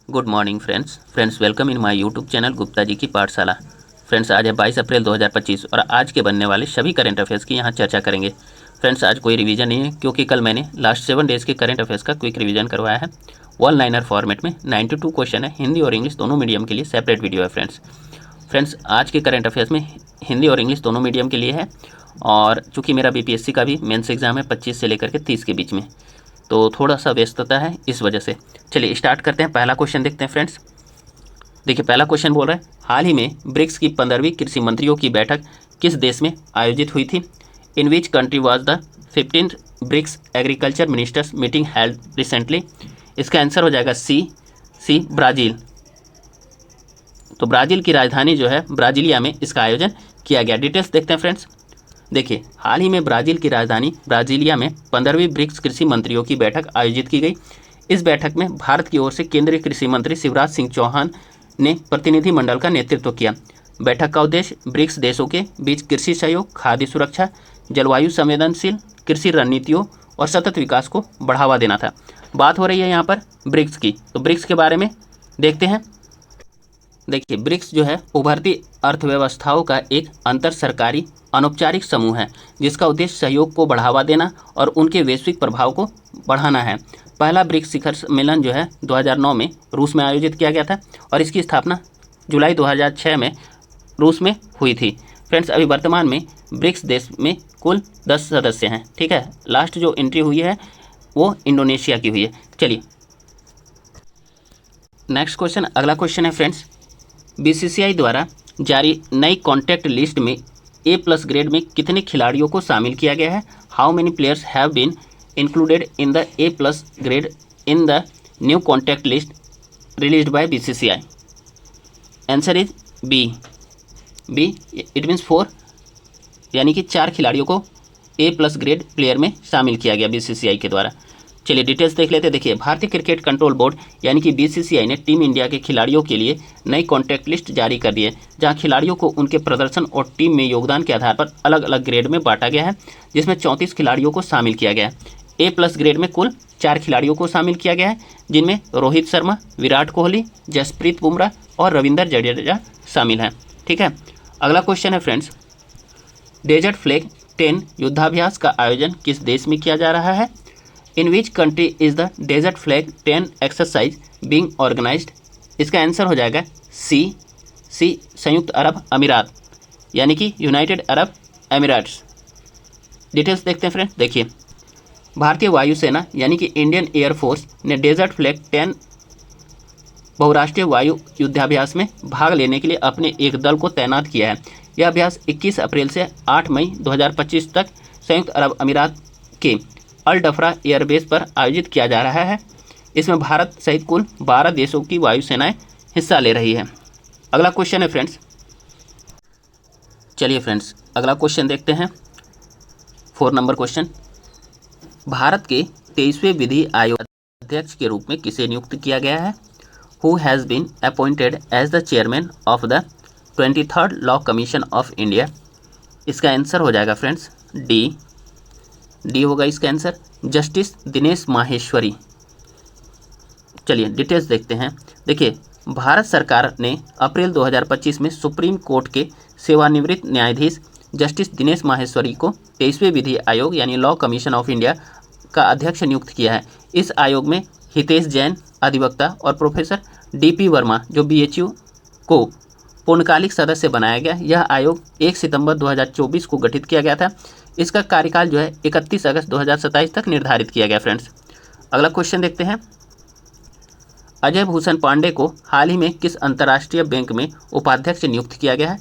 Good morning friends welcome in my YouTube channel Gupta ji की पाठशाला। Friends आज है 22 अप्रैल 2025 और आज के बनने वाले सभी करंट अफेयर्स की यहाँ चर्चा करेंगे। फ्रेंड्स आज कोई रिवीजन नहीं है क्योंकि कल मैंने लास्ट 7 डेज़ के करंट अफेयर्स का क्विक रिवीजन करवाया है। वन लाइनर फॉर्मेट में 92 क्वेश्चन है, हिंदी और इंग्लिश दोनों मीडियम के लिए सेपरेट वीडियो है। फ्रेंड्स आज के करंट अफेयर्स में हिंदी और इंग्लिश दोनों मीडियम के लिए है और चूँकि मेरा बीपीएससी का भी मेंस एग्जाम है 25 से लेकर के 30 के बीच में, तो थोड़ा सा व्यस्तता है इस वजह से। चलिए स्टार्ट करते हैं। पहला क्वेश्चन देखते हैं फ्रेंड्स। देखिए पहला क्वेश्चन बोल रहा है, हाल ही में ब्रिक्स की 15वीं कृषि मंत्रियों की बैठक किस देश में आयोजित हुई थी? In which country was the 15th BRICS agriculture ministers meeting held recently? इसका आंसर हो जाएगा सी ब्राज़ील। तो ब्राज़ील की राजधानी जो है ब्राज़ीलिया में इसका आयोजन किया गया। डिटेल्स देखते हैं फ्रेंड्स। देखिए हाल ही में ब्राज़ील की राजधानी ब्राज़ीलिया में 15वीं ब्रिक्स कृषि मंत्रियों की बैठक आयोजित की गई। इस बैठक में भारत की ओर से केंद्रीय कृषि मंत्री शिवराज सिंह चौहान ने प्रतिनिधिमंडल का नेतृत्व किया। बैठक का उद्देश्य ब्रिक्स देशों के बीच कृषि सहयोग, खाद्य सुरक्षा, जलवायु संवेदनशील कृषि रणनीतियों और सतत विकास को बढ़ावा देना था। बात हो रही है यहाँ पर ब्रिक्स की, तो ब्रिक्स के बारे में देखते हैं। देखिए ब्रिक्स जो है उभरती अर्थव्यवस्थाओं का एक अंतर सरकारी अनौपचारिक समूह है जिसका उद्देश्य सहयोग को बढ़ावा देना और उनके वैश्विक प्रभाव को बढ़ाना है। पहला ब्रिक्स शिखर सम्मेलन जो है 2009 में रूस में आयोजित किया गया था और इसकी स्थापना जुलाई 2006 में रूस में हुई थी। फ्रेंड्स अभी वर्तमान में ब्रिक्स देश में कुल 10 सदस्य हैं। ठीक है, लास्ट जो एंट्री हुई है वो इंडोनेशिया की हुई है। चलिए नेक्स्ट क्वेश्चन, अगला क्वेश्चन है फ्रेंड्स, बीसीसीआई द्वारा जारी नई कॉन्टैक्ट लिस्ट में A+ ग्रेड में कितने खिलाड़ियों को शामिल किया गया है? How many players have been included in the A+ grade in the new contact list released by BCCI? Answer is B. It means 4, यानी कि 4 खिलाड़ियों को A+ ग्रेड प्लेयर में शामिल किया गया BCCI के द्वारा। चलिए डिटेल्स देख लेते हैं। देखिए भारतीय क्रिकेट कंट्रोल बोर्ड यानी कि BCCI ने टीम इंडिया के खिलाड़ियों के लिए नई कॉन्टैक्ट लिस्ट जारी कर दी है, जहां खिलाड़ियों को उनके प्रदर्शन और टीम में योगदान के आधार पर अलग अलग ग्रेड में बांटा गया है, जिसमें 34 खिलाड़ियों को शामिल किया गया है। A+ ग्रेड में कुल 4 खिलाड़ियों को शामिल किया गया है, जिनमें रोहित शर्मा, विराट कोहली, जसप्रीत बुमराह और रविंद्र जडेजा शामिल हैं। ठीक है, अगला क्वेश्चन है फ्रेंड्स, डेजर्ट फ्लैग 10 युद्धाभ्यास का आयोजन किस देश में किया जा रहा है? In which country is the desert flag 10 exercise being organised? इसका आंसर हो जाएगा सी संयुक्त अरब अमीरात, यानी कि यूनाइटेड अरब एमिरेट्स। डिटेल्स देखते हैं फ्रेंड्स। देखिए भारतीय वायुसेना यानी कि इंडियन एयरफोर्स ने डेजर्ट फ्लैग 10 बहुराष्ट्रीय वायु युद्धाभ्यास में भाग लेने के लिए अपने एक दल को तैनात किया है। यह अभ्यास 21 अप्रैल से 8 मई 2025 तक संयुक्त अरब अमीरात के अल डफरा एयरबेस पर आयोजित किया जा रहा है। इसमें भारत सहित कुल 12 देशों की वायुसेनाएं हिस्सा ले रही है। अगला क्वेश्चन है फ्रेंड्स, चलिए फ्रेंड्स अगला क्वेश्चन देखते हैं। 4 नंबर क्वेश्चन, भारत के 23वें विधि आयोग अध्यक्ष के रूप में किसे नियुक्त किया गया है? Who has been appointed as the chairman of the 23rd law commission of India? इसका आंसर हो जाएगा फ्रेंड्स डी होगा इसका आंसर, जस्टिस दिनेश माहेश्वरी। चलिए डिटेल्स देखते हैं। देखिए भारत सरकार ने अप्रैल 2025 में सुप्रीम कोर्ट के सेवानिवृत्त न्यायाधीश जस्टिस दिनेश माहेश्वरी को 23वें विधि आयोग यानी लॉ कमीशन ऑफ इंडिया का अध्यक्ष नियुक्त किया है। इस आयोग में हितेश जैन अधिवक्ता और प्रोफेसर DP वर्मा जो BHU को पूर्णकालिक सदस्य बनाया गया। यह आयोग 1 सितंबर 2024 को गठित किया गया था। इसका कार्यकाल जो है 31 अगस्त 2027 तक निर्धारित किया गया। फ्रेंड्स अगला क्वेश्चन देखते हैं, अजय भूषण पांडे को हाल ही में किस अंतर्राष्ट्रीय बैंक में उपाध्यक्ष नियुक्त किया गया है?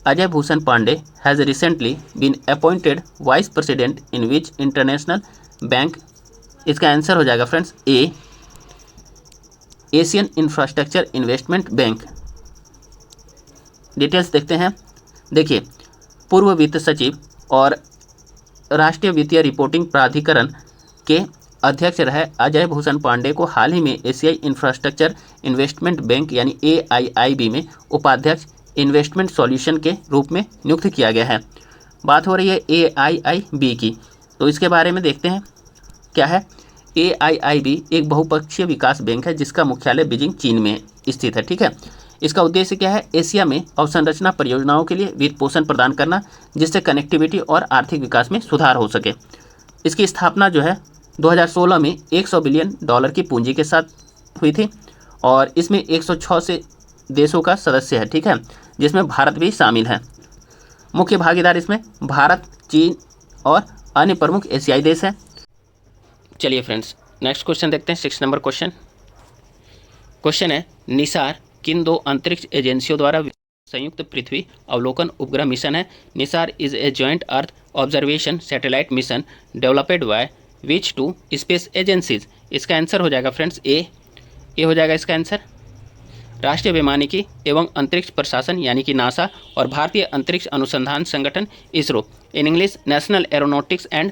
Ajay Bhushan Pandey has recently been appointed vice president in which international bank? इसका आंसर हो जाएगा friends Asian infrastructure investment bank. Details देखते हैं। देखिए पूर्व वित्त सचिव और राष्ट्रीय वित्तीय रिपोर्टिंग प्राधिकरण के अध्यक्ष रहे अजय भूषण पांडे को हाल ही में एशियाई इंफ्रास्ट्रक्चर इन्वेस्टमेंट बैंक यानी AIIB में उपाध्यक्ष इन्वेस्टमेंट सॉल्यूशन के रूप में नियुक्त किया गया है। बात हो रही है AIIB की, तो इसके बारे में देखते हैं क्या है। AIIB एक बहुपक्षीय विकास बैंक है जिसका मुख्यालय बीजिंग चीन में स्थित है। ठीक है, इसका उद्देश्य क्या है? एशिया में अवसंरचना परियोजनाओं के लिए वित्त पोषण प्रदान करना, जिससे कनेक्टिविटी और आर्थिक विकास में सुधार हो सके। इसकी स्थापना जो है 2016 में $100 बिलियन की पूंजी के साथ हुई थी और इसमें 106 से देशों का सदस्य है। ठीक है, जिसमें भारत भी शामिल है। मुख्य भागीदार इसमें भारत, चीन और अन्य प्रमुख एशियाई देश हैं। चलिए फ्रेंड्स, नेक्स्ट क्वेश्चन देखते हैं। 6 नंबर क्वेश्चन है, निसार किन 2 अंतरिक्ष एजेंसियों द्वारा संयुक्त पृथ्वी अवलोकन उपग्रह मिशन है? Nisar is a joint earth observation satellite mission developed by which 2 space agencies? इसका आंसर हो जाएगा फ्रेंड्स ए हो जाएगा इसका आंसर। राष्ट्रीय वैमानिकी एवं अंतरिक्ष प्रशासन यानी कि नासा और भारतीय अंतरिक्ष अनुसंधान संगठन ISRO, in English national aeronautics and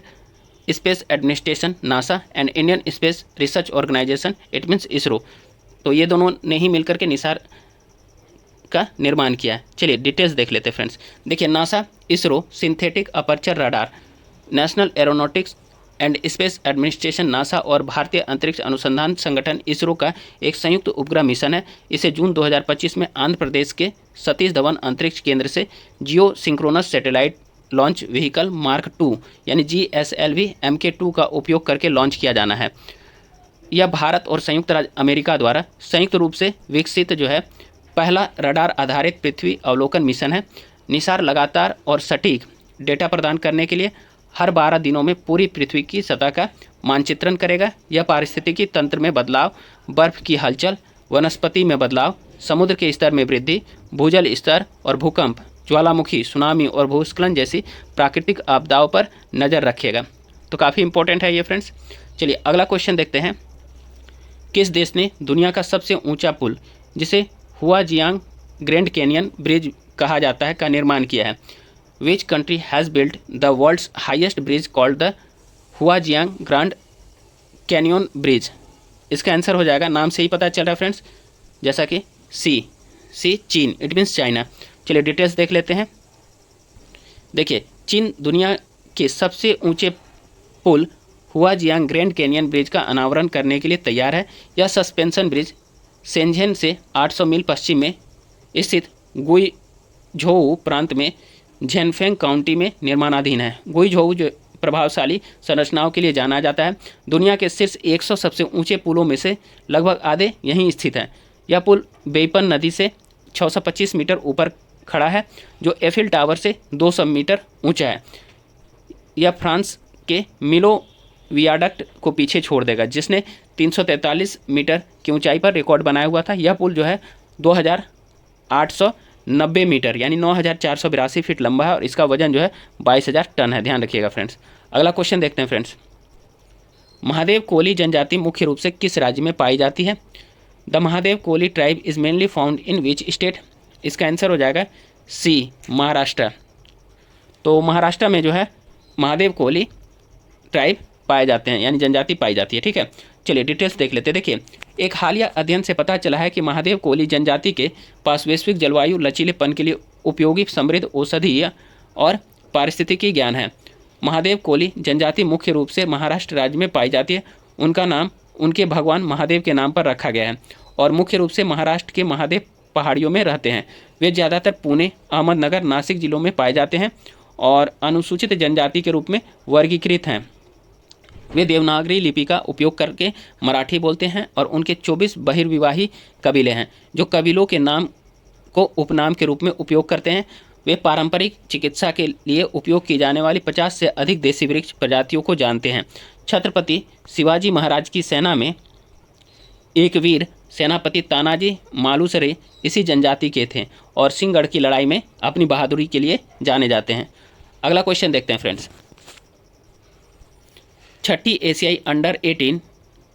space administration NASA and Indian space research organisation it means ISRO. तो ये दोनों ने ही मिलकर के निसार का निर्माण किया है। चलिए डिटेल्स देख लेते हैं फ्रेंड्स। देखिए, NASA, ISRO, synthetic aperture radar, national aeronautics and space administration NASA और भारतीय अंतरिक्ष अनुसंधान संगठन इसरो का एक संयुक्त उपग्रह मिशन है। इसे जून 2025 में आंध्र प्रदेश के सतीश धवन अंतरिक्ष केंद्र से geosynchronous satellite launch vehicle mark 2 यानी GSLV Mk2 का उपयोग करके लॉन्च किया जाना है। यह भारत और संयुक्त राज्य अमेरिका द्वारा संयुक्त रूप से विकसित जो है पहला रडार आधारित पृथ्वी अवलोकन मिशन है। निसार लगातार और सटीक डेटा प्रदान करने के लिए हर 12 दिनों में पूरी पृथ्वी की सतह का मानचित्रण करेगा। यह पारिस्थितिकी तंत्र में बदलाव, बर्फ की हलचल, वनस्पति में बदलाव, समुद्र के स्तर में वृद्धि, भूजल स्तर और भूकंप, ज्वालामुखी, सुनामी और भूस्खलन जैसी प्राकृतिक आपदाओं पर नज़र रखेगा। तो काफ़ी इंपॉर्टेंट है ये फ्रेंड्स। चलिए अगला क्वेश्चन देखते हैं। किस देश ने दुनिया का सबसे ऊंचा पुल, जिसे हुआजियांग ग्रैंड कैनियन ब्रिज कहा जाता है, का निर्माण किया है? Which country has built the world's highest bridge called the Huajiang Grand Canyon Bridge? इसका आंसर हो जाएगा, नाम से ही पता चल रहा है फ्रेंड्स, जैसा कि सी चीन, इट मीन्स चाइना। चलिए डिटेल्स देख लेते हैं। देखिए, चीन दुनिया के सबसे ऊंचे पुल हुआजियांग ग्रैंड कैनियन ब्रिज का अनावरण करने के लिए तैयार है। यह सस्पेंशन ब्रिज शेंझेन से 800 मील पश्चिम में स्थित गुइझोउ प्रांत में झेनफेंग काउंटी में निर्माणाधीन है। गुइझोउ जो प्रभावशाली संरचनाओं के लिए जाना जाता है। दुनिया के शीर्ष 100 सबसे ऊंचे पुलों में से लगभग आधे यहीं स्थित है। यह पुल बेइपन नदी से 625 मीटर ऊपर खड़ा है, जो एफिल टावर से 200 मीटर ऊंचा है। यह फ्रांस के मिलो वियाडक्ट को पीछे छोड़ देगा, जिसने 343 मीटर की ऊंचाई पर रिकॉर्ड बनाया हुआ था। यह पुल जो है 2890 मीटर यानी 9482 फीट लंबा है और इसका वजन जो है 22,000 टन है। ध्यान रखिएगा फ्रेंड्स। अगला क्वेश्चन देखते हैं फ्रेंड्स। महादेव कोली जनजाति मुख्य रूप से किस राज्य में पाई जाती है? The Mahadev Koli tribe is mainly found in which state? इसका आंसर हो जाएगा सी, महाराष्ट्र। तो महाराष्ट्र में जो है महादेव कोली ट्राइब पाए जाते हैं यानी जनजाति पाई जाती है। ठीक है, चलिए डिटेल्स देख लेते हैं। देखिए, एक हालिया अध्ययन से पता चला है कि महादेव कोली जनजाति के पास वैश्विक जलवायु लचीलेपन के लिए उपयोगी समृद्ध औषधीय और पारिस्थितिकी ज्ञान है। महादेव कोली जनजाति मुख्य रूप से महाराष्ट्र राज्य में पाई जाती है। उनका नाम उनके भगवान महादेव के नाम पर रखा गया है और मुख्य रूप से महाराष्ट्र के महादेव पहाड़ियों में रहते हैं। वे ज़्यादातर पुणे, अहमदनगर, नासिक जिलों में पाए जाते हैं और अनुसूचित जनजाति के रूप में वर्गीकृत हैं। वे देवनागरी लिपि का उपयोग करके मराठी बोलते हैं और उनके 24 बहिर्विवाही कबीले हैं, जो कबीलों के नाम को उपनाम के रूप में उपयोग करते हैं। वे पारंपरिक चिकित्सा के लिए उपयोग की जाने वाली 50 से अधिक देसी वृक्ष प्रजातियों को जानते हैं। छत्रपति शिवाजी महाराज की सेना में एक वीर सेनापति तानाजी मालुसरे इसी जनजाति के थे और सिंहगढ़ की लड़ाई में अपनी बहादुरी के लिए जाने जाते हैं। अगला क्वेश्चन देखते हैं फ्रेंड्स। छठी एशियाई अंडर 18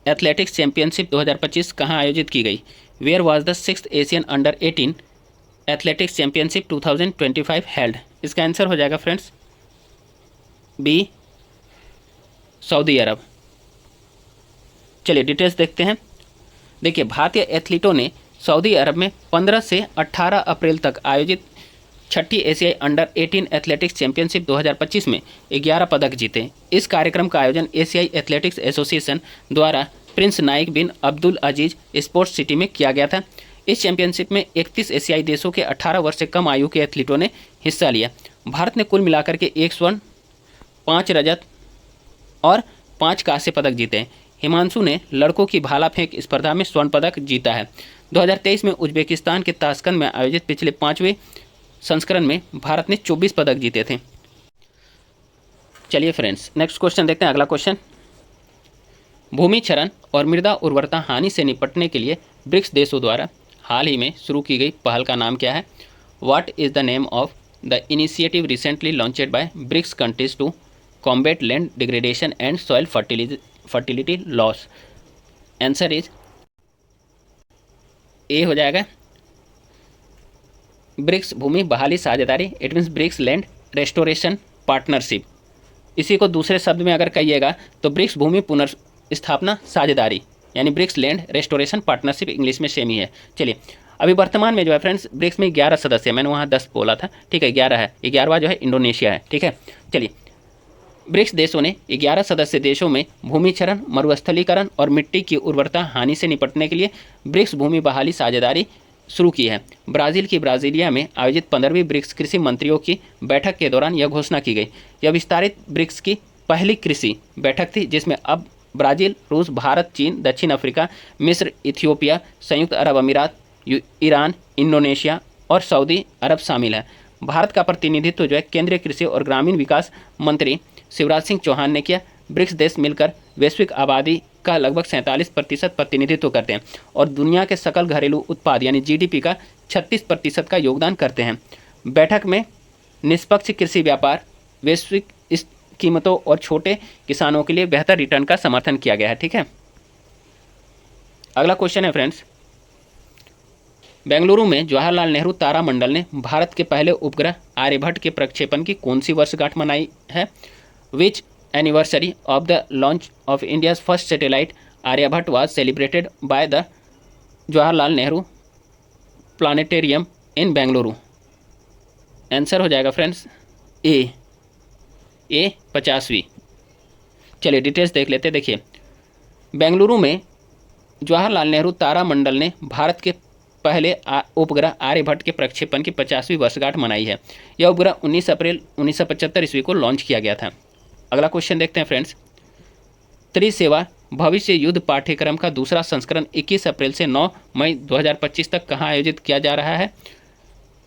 एथलेटिक्स चैंपियनशिप 2025 कहाँ आयोजित की गई? Where was the 6th Asian under 18 athletics championship 2025 held? इसका आंसर हो जाएगा फ्रेंड्स बी, सऊदी अरब। चलिए डिटेल्स देखते हैं। देखिए, भारतीय एथलीटों ने सऊदी अरब में 15 से 18 अप्रैल तक आयोजित छठी एशियाई अंडर 18 एथलेटिक्स चैंपियनशिप 2025 में 11 पदक जीते। इस कार्यक्रम का आयोजन एशियाई एथलेटिक्स एसोसिएशन द्वारा प्रिंस नाइक बिन अब्दुल अजीज स्पोर्ट्स सिटी में किया गया था। इस चैंपियनशिप में 31 एशियाई देशों के 18 वर्ष से कम आयु के एथलीटों ने हिस्सा लिया। भारत ने कुल मिलाकर के 1 स्वर्ण, 5 रजत और 5 कांस्य पदक जीते हैं। हिमांशु ने लड़कों की भाला फेंक स्पर्धा में स्वर्ण पदक जीता है। 2023 में उज्बेकिस्तान के ताशकंद में आयोजित पिछले 5वें संस्करण में भारत ने 24 पदक जीते थे। चलिए फ्रेंड्स, नेक्स्ट क्वेश्चन देखते हैं। अगला क्वेश्चन, भूमि क्षरण और मृदा उर्वरता हानि से निपटने के लिए ब्रिक्स देशों द्वारा हाल ही में शुरू की गई पहल का नाम क्या है? What is the name of the initiative recently launched by BRICS countries to combat land degradation and soil fertility loss? Answer is A हो जाएगा, ब्रिक्स भूमि बहाली साझेदारी। It means BRICS land restoration partnership. इसी को दूसरे शब्द में अगर कहिएगा तो ब्रिक्स भूमि पुनर्स्थापना साझेदारी, यानी BRICS land restoration partnership, English में सेम ही है। चलिए, अभी वर्तमान में जो है फ्रेंड्स ब्रिक्स में 11 सदस्य है। मैंने वहाँ 10 बोला था, ठीक है, 11 है। 11वां जो है इंडोनेशिया है, ठीक है। चलिए, ब्रिक्स देशों ने 11 सदस्य देशों में भूमि क्षरण, मरुस्थलीकरण और मिट्टी की उर्वरता हानि से निपटने के लिए ब्रिक्स भूमि बहाली साझेदारी शुरू की है। ब्राज़ील की ब्राज़ीलिया में आयोजित 15वीं ब्रिक्स कृषि मंत्रियों की बैठक के दौरान यह घोषणा की गई। यह विस्तारित ब्रिक्स की पहली कृषि बैठक थी, जिसमें अब ब्राज़ील, रूस, भारत, चीन, दक्षिण अफ्रीका, मिस्र, इथियोपिया, संयुक्त अरब अमीरात, ईरान, इंडोनेशिया और सऊदी अरब शामिल है। भारत का प्रतिनिधित्व जो है केंद्रीय कृषि और ग्रामीण विकास मंत्री शिवराज सिंह चौहान ने किया। ब्रिक्स देश मिलकर वैश्विक आबादी का लगभग 47% प्रतिनिधित्व करते हैं और दुनिया के सकल घरेलू उत्पाद यानी जीडीपी का 36% का योगदान करते हैं। बैठक में निष्पक्ष कृषि व्यापार, वैश्विक कीमतों और छोटे किसानों के लिए बेहतर रिटर्न का समर्थन किया गया है, ठीक है। अगला क्वेश्चन है फ्रेंड्स, बेंगलुरु में जवाहरलाल नेहरू तारामंडल ने भारत के पहले उपग्रह आर्यभट्ट के प्रक्षेपण की कौन सी वर्षगांठ मनाई है? Which anniversary of the launch of India's first satellite Aryabhata was celebrated by the Jawaharlal Nehru planetarium in Bengaluru? Answer हो जाएगा फ्रेंड्स ए 50वीं। चलिए डिटेल्स देख लेते हैं। देखिए, बेंगलुरु में जवाहरलाल नेहरू तारामंडल ने भारत के पहले उपग्रह आर्यभट्ट के प्रक्षेपण की 50वीं वर्षगांठ मनाई है। यह उपग्रह 19 अप्रैल 1975 ईस्वी को लॉन्च किया गया था। अगला क्वेश्चन देखते हैं फ्रेंड्स, त्रिसेवा भविष्य युद्ध पाठ्यक्रम का दूसरा संस्करण 21 अप्रैल से 9 मई 2025 तक कहाँ आयोजित किया जा रहा है?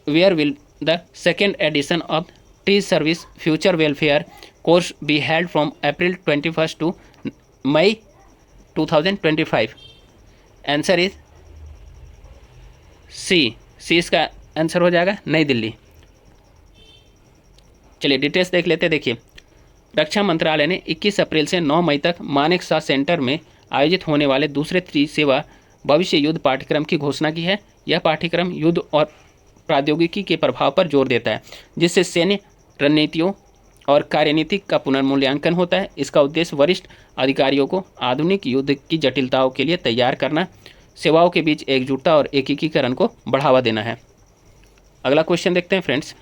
Where will the second edition of tree service future welfare course be held from April 21 to May 2025? Answer is C इसका आंसर हो जाएगा नई दिल्ली। चलिए डिटेल्स देख लेते हैं। देखिए, रक्षा मंत्रालय ने 21 अप्रैल से 9 मई तक मानेकशॉ सेंटर में आयोजित होने वाले दूसरे त्रिसेवा भविष्य युद्ध पाठ्यक्रम की घोषणा की है। यह पाठ्यक्रम युद्ध और प्रौद्योगिकी के प्रभाव पर जोर देता है, जिससे सैन्य रणनीतियों और कार्यनीति का पुनर्मूल्यांकन होता है। इसका उद्देश्य वरिष्ठ अधिकारियों को आधुनिक युद्ध की जटिलताओं के लिए तैयार करना, सेवाओं के बीच एकजुटता और एकीकरण को बढ़ावा देना है। अगला क्वेश्चन देखते हैं फ्रेंड्स,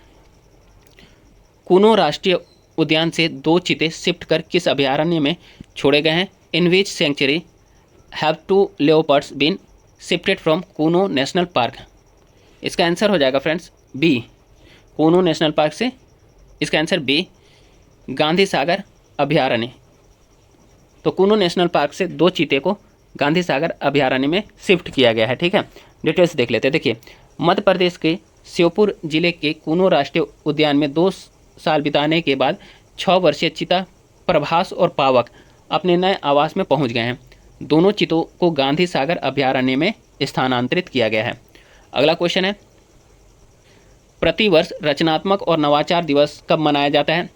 कूनो राष्ट्रीय उद्यान से 2 चीते शिफ्ट कर किस अभयारण्य में छोड़े गए हैं? In which sanctuary have 2 leopards been shifted from Kuno National Park? इसका आंसर हो जाएगा friends B, Kuno National Park से। इसका आंसर बी, गांधी सागर अभयारण्य। तो कूनो नेशनल पार्क से 2 चीते को गांधी सागर अभयारण्य में शिफ्ट किया गया है, ठीक है। डिटेल्स देख लेते हैं। देखिए, मध्य प्रदेश के श्योपुर जिले के कूनो राष्ट्रीय उद्यान में 2 साल बिताने के बाद 6 वर्षीय चीता प्रभास और पावक अपने नए आवास में पहुंच गए हैं। दोनों चीतों को गांधी सागर अभयारण्य में स्थानांतरित किया गया है। अगला क्वेश्चन है, प्रतिवर्ष रचनात्मक और नवाचार दिवस कब मनाया जाता है?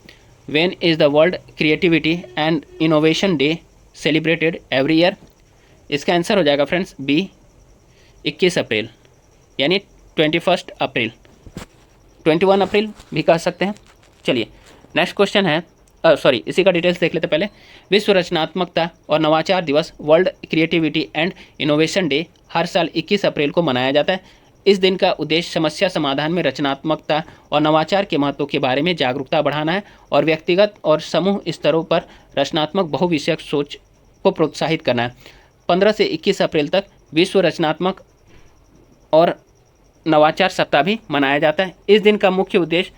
When is the world creativity and innovation day celebrated every year? इसका आंसर हो जाएगा फ्रेंड्स बी, 21 अप्रैल, यानी 21 अप्रैल, 21 अप्रैल भी कह सकते हैं। चलिए नेक्स्ट क्वेश्चन है, इसी का डिटेल्स देख लेते पहले। विश्व रचनात्मकता और नवाचार दिवस world creativity and innovation day हर साल 21 अप्रैल को मनाया जाता है। इस दिन का उद्देश्य समस्या समाधान में रचनात्मकता और नवाचार के महत्व के बारे में जागरूकता बढ़ाना है और व्यक्तिगत और समूह स्तरों पर रचनात्मक बहुविषयक सोच को प्रोत्साहित करना है। 15 से 21 अप्रैल तक विश्व रचनात्मक और नवाचार सप्ताह भी मनाया जाता है। इस दिन का मुख्य उद्देश्य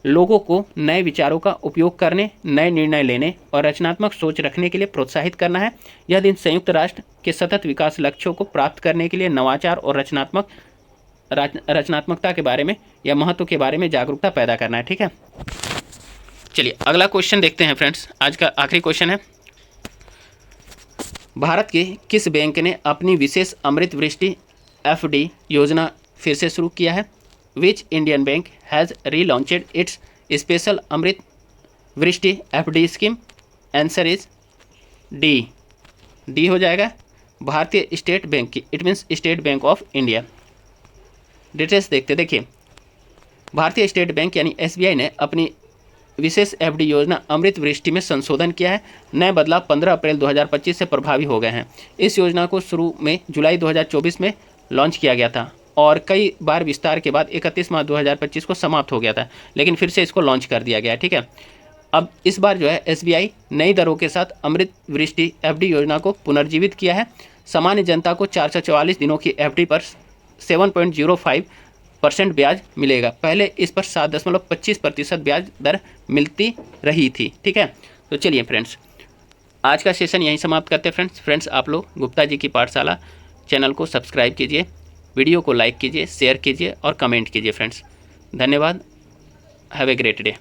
लोगों को नए विचारों का उपयोग करने, नए निर्णय लेने और रचनात्मक सोच रखने के लिए प्रोत्साहित करना है। यह दिन संयुक्त राष्ट्र के सतत विकास लक्ष्यों को प्राप्त करने के लिए नवाचार और रचनात्मकता के बारे में या महत्व के बारे में जागरूकता पैदा करना है। ठीक है, चलिए अगला क्वेश्चन देखते हैं फ्रेंड्स। आज का आखिरी क्वेश्चन है, भारत के किस बैंक ने अपनी विशेष अमृत वृष्टि FD योजना फिर से शुरू किया है? Which Indian bank has relaunched its special Amrit Vrishti FD scheme? Answer is D हो जाएगा, भारतीय स्टेट बैंक की। It means State Bank of India. Details देखते, देखिए भारतीय स्टेट बैंक यानी SBI ने अपनी विशेष FD योजना अमृत वृष्टि में संशोधन किया है। नए बदलाव 15 अप्रैल 2025 से प्रभावी हो गए हैं। इस योजना को शुरू में जुलाई 2024 में लॉन्च किया गया था और कई बार विस्तार के बाद 31 मार्च 2025 को समाप्त हो गया था, लेकिन फिर से इसको लॉन्च कर दिया गया। ठीक है, अब इस बार जो है SBI नई दरों के साथ अमृत वृष्टि FD योजना को पुनर्जीवित किया है। सामान्य जनता को 444 दिनों की FD पर 7.05% ब्याज मिलेगा। पहले इस पर 7.25% ब्याज दर मिलती रही थी। ठीक है, तो चलिए फ्रेंड्स आज का सेशन यहीं समाप्त करते हैं। फ्रेंड्स आप लोग गुप्ता जी की पाठशाला चैनल को सब्सक्राइब कीजिए, वीडियो को लाइक कीजिए, शेयर कीजिए और कमेंट कीजिए फ्रेंड्स। धन्यवाद। Have a great day.